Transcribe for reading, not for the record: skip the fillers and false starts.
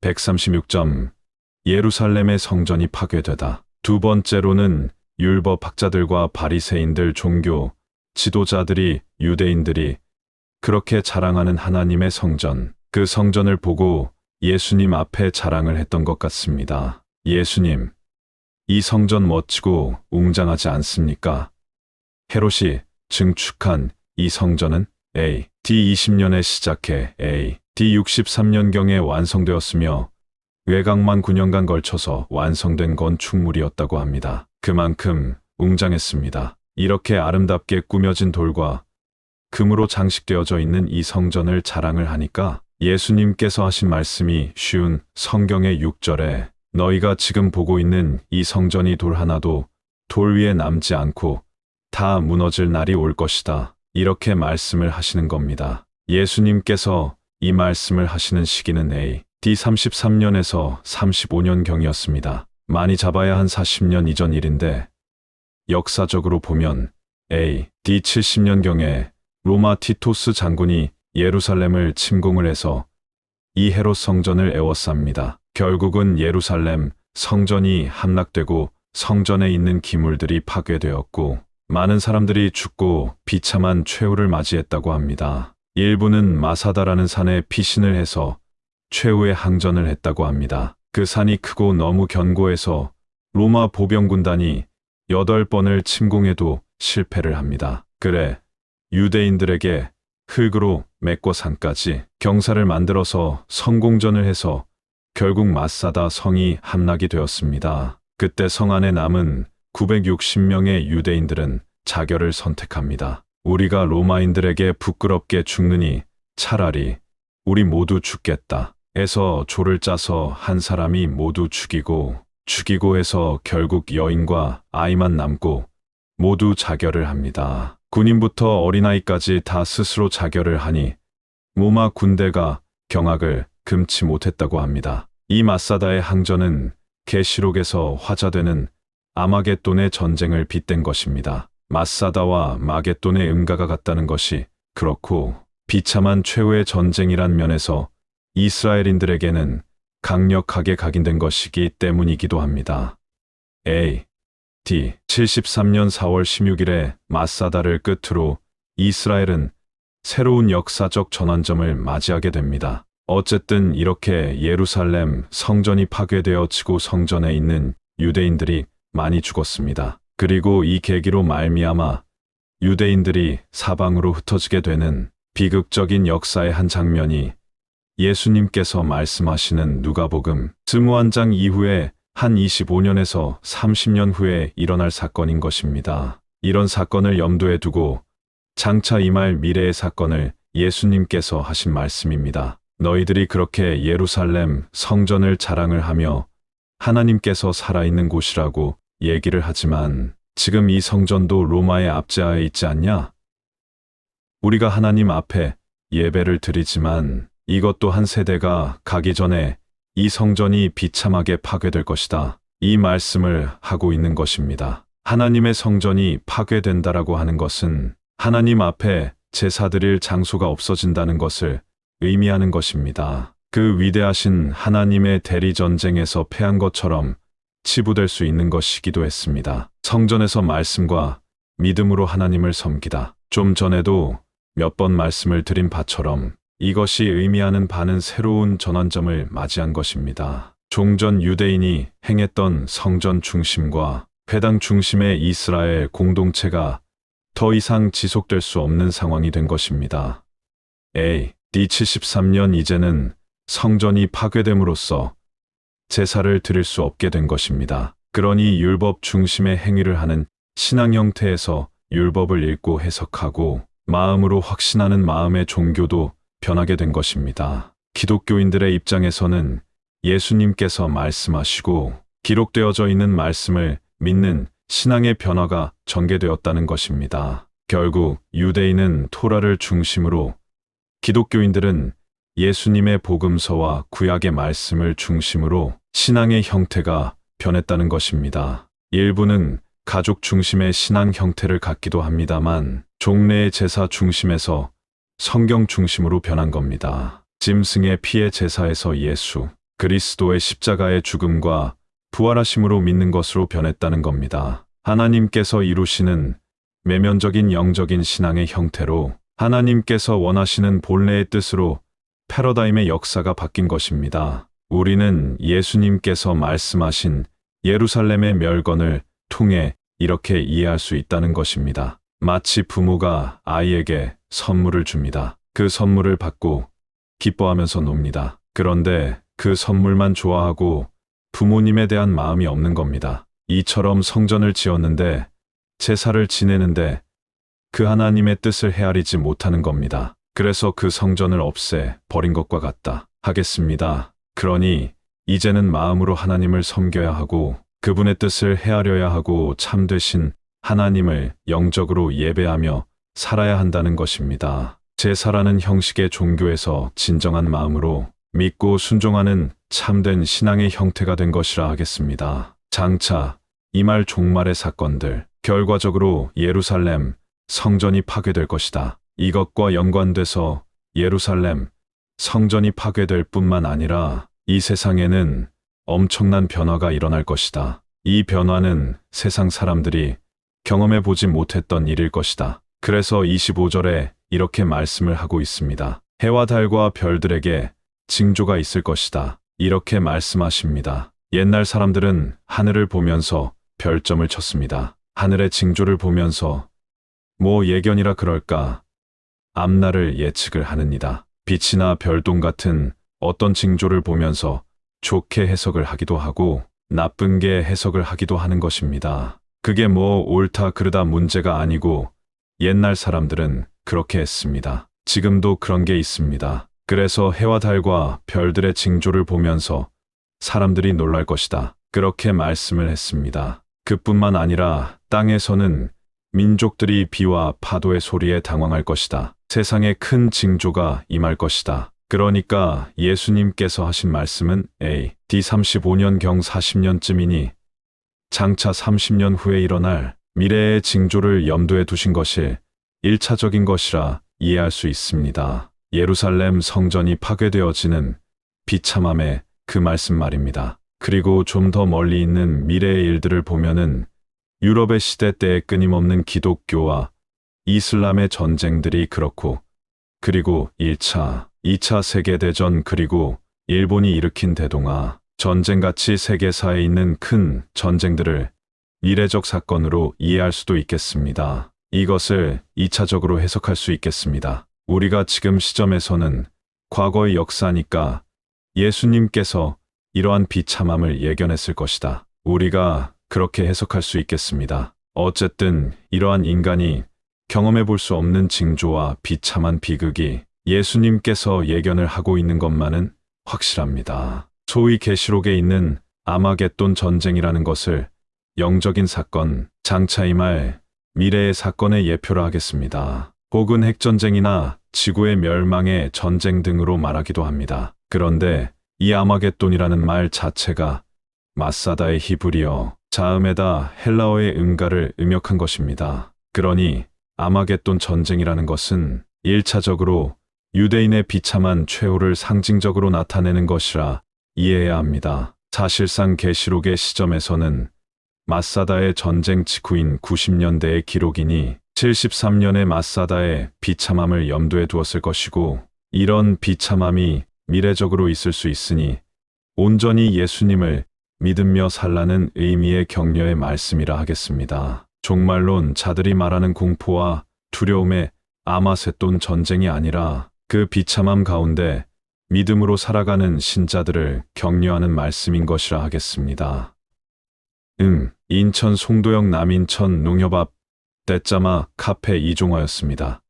136점. 예루살렘의 성전이 파괴되다. 두 번째로는 율법학자들과 바리새인들, 종교 지도자들이, 유대인들이 그렇게 자랑하는 하나님의 성전, 그 성전을 보고 예수님 앞에 자랑을 했던 것 같습니다. 예수님, 이 성전 멋지고 웅장하지 않습니까? 헤롯이 증축한 이 성전은 AD 20년에 시작해 AD 63년경에 완성되었으며 외곽만 9년간 걸쳐서 완성된 건축물이었다고 합니다. 그만큼 웅장했습니다. 이렇게 아름답게 꾸며진 돌과 금으로 장식되어져 있는 이 성전을 자랑을 하니까 예수님께서 하신 말씀이 쉬운 성경의 6절에 너희가 지금 보고 있는 이 성전이 돌 하나도 돌 위에 남지 않고 다 무너질 날이 올 것이다. 이렇게 말씀을 하시는 겁니다. 예수님께서 이 말씀을 하시는 시기는 AD 33년에서 35년경이었습니다. 많이 잡아야 한 40년 이전 일인데 역사적으로 보면 AD 70년경에 로마 티토스 장군이 예루살렘을 침공을 해서 이 헤롯 성전을 에워쌉니다. 결국은 예루살렘 성전이 함락되고 성전에 있는 기물들이 파괴되었고 많은 사람들이 죽고 비참한 최후를 맞이했다고 합니다. 일부는 마사다라는 산에 피신을 해서 최후의 항전을 했다고 합니다. 그 산이 크고 너무 견고해서 로마 보병군단이 8번을 침공해도 실패를 합니다. 그래 유대인들에게 흙으로 메꿔 산까지 경사를 만들어서 성공전을 해서 결국 마사다 성이 함락이 되었습니다. 그때 성 안에 남은 960명의 유대인들은 자결을 선택합니다. 우리가 로마인들에게 부끄럽게 죽느니 차라리 우리 모두 죽겠다 해서 조를 짜서 한 사람이 모두 죽이고 해서 결국 여인과 아이만 남고 모두 자결을 합니다. 군인부터 어린아이까지 다 스스로 자결을 하니 로마 군대가 경악을 금치 못했다고 합니다. 이 마사다의 항전은 계시록에서 화자되는 아마겟돈의 전쟁을 빗댄 것입니다. 마사다와 마겟돈의 음가가 같다는 것이 그렇고 비참한 최후의 전쟁이란 면에서 이스라엘인들에게는 강력하게 각인된 것이기 때문이기도 합니다. AD 73년 4월 16일에 마사다를 끝으로 이스라엘은 새로운 역사적 전환점을 맞이하게 됩니다. 어쨌든 이렇게 예루살렘 성전이 파괴되어지고 성전에 있는 유대인들이 많이 죽었습니다. 그리고 이 계기로 말미암아 유대인들이 사방으로 흩어지게 되는 비극적인 역사의 한 장면이 예수님께서 말씀하시는 누가복음 21장 이후에 한 25년에서 30년 후에 일어날 사건인 것입니다. 이런 사건을 염두에 두고 장차 임할 미래의 사건을 예수님께서 하신 말씀입니다. 너희들이 그렇게 예루살렘 성전을 자랑을 하며 하나님께서 살아있는 곳이라고 얘기를 하지만 지금 이 성전도 로마의 압제하에 있지 않냐? 우리가 하나님 앞에 예배를 드리지만 이것도 한 세대가 가기 전에 이 성전이 비참하게 파괴될 것이다. 이 말씀을 하고 있는 것입니다. 하나님의 성전이 파괴된다라고 하는 것은 하나님 앞에 제사 드릴 장소가 없어진다는 것을 의미하는 것입니다. 그 위대하신 하나님의 대리전쟁에서 패한 것처럼 치부될 수 있는 것이기도 했습니다. 성전에서 말씀과 믿음으로 하나님을 섬기다. 좀 전에도 몇 번 말씀을 드린 바처럼 이것이 의미하는 바는 새로운 전환점을 맞이한 것입니다. 종전 유대인이 행했던 성전 중심과 회당 중심의 이스라엘 공동체가 더 이상 지속될 수 없는 상황이 된 것입니다. AD 73년 이제는 성전이 파괴됨으로써 제사를 드릴 수 없게 된 것입니다. 그러니 율법 중심의 행위를 하는 신앙 형태에서 율법을 읽고 해석하고 마음으로 확신하는 마음의 종교도 변하게 된 것입니다. 기독교인들의 입장에서는 예수님께서 말씀하시고 기록되어져 있는 말씀을 믿는 신앙의 변화가 전개되었다는 것입니다. 결국 유대인은 토라를 중심으로 기독교인들은 예수님의 복음서와 구약의 말씀을 중심으로 신앙의 형태가 변했다는 것입니다. 일부는 가족 중심의 신앙 형태를 갖기도 합니다만 종례의 제사 중심에서 성경 중심으로 변한 겁니다. 짐승의 피의 제사에서 예수, 그리스도의 십자가의 죽음과 부활하심으로 믿는 것으로 변했다는 겁니다. 하나님께서 이루시는 내면적인 영적인 신앙의 형태로 하나님께서 원하시는 본래의 뜻으로 패러다임의 역사가 바뀐 것입니다. 우리는 예수님께서 말씀하신 예루살렘의 멸건을 통해 이렇게 이해할 수 있다는 것입니다. 마치 부모가 아이에게 선물을 줍니다. 그 선물을 받고 기뻐하면서 놉니다. 그런데 그 선물만 좋아하고 부모님에 대한 마음이 없는 겁니다. 이처럼 성전을 지었는데 제사를 지내는데 그 하나님의 뜻을 헤아리지 못하는 겁니다. 그래서 그 성전을 없애 버린 것과 같다 하겠습니다. 그러니 이제는 마음으로 하나님을 섬겨야 하고 그분의 뜻을 헤아려야 하고 참되신 하나님을 영적으로 예배하며 살아야 한다는 것입니다. 제사라는 형식의 종교에서 진정한 마음으로 믿고 순종하는 참된 신앙의 형태가 된 것이라 하겠습니다. 장차 이 말 종말의 사건들, 결과적으로 예루살렘 성전이 파괴될 것이다. 이것과 연관돼서 예루살렘 성전이 파괴될 뿐만 아니라 이 세상에는 엄청난 변화가 일어날 것이다. 이 변화는 세상 사람들이 경험해 보지 못했던 일일 것이다. 그래서 25절에 이렇게 말씀을 하고 있습니다. 해와 달과 별들에게 징조가 있을 것이다. 이렇게 말씀하십니다. 옛날 사람들은 하늘을 보면서 별점을 쳤습니다. 하늘의 징조를 보면서 뭐 예견이라 그럴까 앞날을 예측을 하느니다. 빛이나 별똥 같은 어떤 징조를 보면서 좋게 해석을 하기도 하고 나쁜 게 해석을 하기도 하는 것입니다. 그게 뭐 옳다 그르다 문제가 아니고 옛날 사람들은 그렇게 했습니다. 지금도 그런 게 있습니다. 그래서 해와 달과 별들의 징조를 보면서 사람들이 놀랄 것이다. 그렇게 말씀을 했습니다. 그뿐만 아니라 땅에서는 민족들이 비와 파도의 소리에 당황할 것이다. 세상에 큰 징조가 임할 것이다. 그러니까 예수님께서 하신 말씀은 AD 35년경 40년쯤이니 장차 30년 후에 일어날 미래의 징조를 염두에 두신 것이 1차적인 것이라 이해할 수 있습니다. 예루살렘 성전이 파괴되어지는 비참함의 그 말씀 말입니다. 그리고 좀 더 멀리 있는 미래의 일들을 보면은 유럽의 시대 때의 끊임없는 기독교와 이슬람의 전쟁들이 그렇고 그리고 1차, 2차 세계대전 그리고 일본이 일으킨 대동아 전쟁같이 세계사에 있는 큰 전쟁들을 미래적 사건으로 이해할 수도 있겠습니다. 이것을 2차적으로 해석할 수 있겠습니다. 우리가 지금 시점에서는 과거의 역사니까 예수님께서 이러한 비참함을 예견했을 것이다. 우리가 그렇게 해석할 수 있겠습니다. 어쨌든 이러한 인간이 경험해 볼 수 없는 징조와 비참한 비극이 예수님께서 예견을 하고 있는 것만은 확실합니다. 소위 계시록에 있는 아마겟돈 전쟁이라는 것을 영적인 사건, 장차 임할 미래의 사건의 예표라 하겠습니다. 혹은 핵전쟁이나 지구의 멸망의 전쟁 등으로 말하기도 합니다. 그런데 이 아마겟돈이라는 말 자체가 마사다의 히브리어, 자음에다 헬라어의 응가를 음역한 것입니다. 그러니 아마겟돈 전쟁이라는 것은 1차적으로 유대인의 비참한 최후를 상징적으로 나타내는 것이라 이해해야 합니다. 사실상 계시록의 시점에서는 마사다의 전쟁 직후인 90년대의 기록이니 73년의 마사다의 비참함을 염두에 두었을 것이고 이런 비참함이 미래적으로 있을 수 있으니 온전히 예수님을 믿으며 살라는 의미의 격려의 말씀이라 하겠습니다. 종말론 자들이 말하는 공포와 두려움의 아마겟돈 전쟁이 아니라 그 비참함 가운데 믿음으로 살아가는 신자들을 격려하는 말씀인 것이라 하겠습니다. 인천 송도역 남인천 농협 앞 떼짜마 카페 이종화였습니다.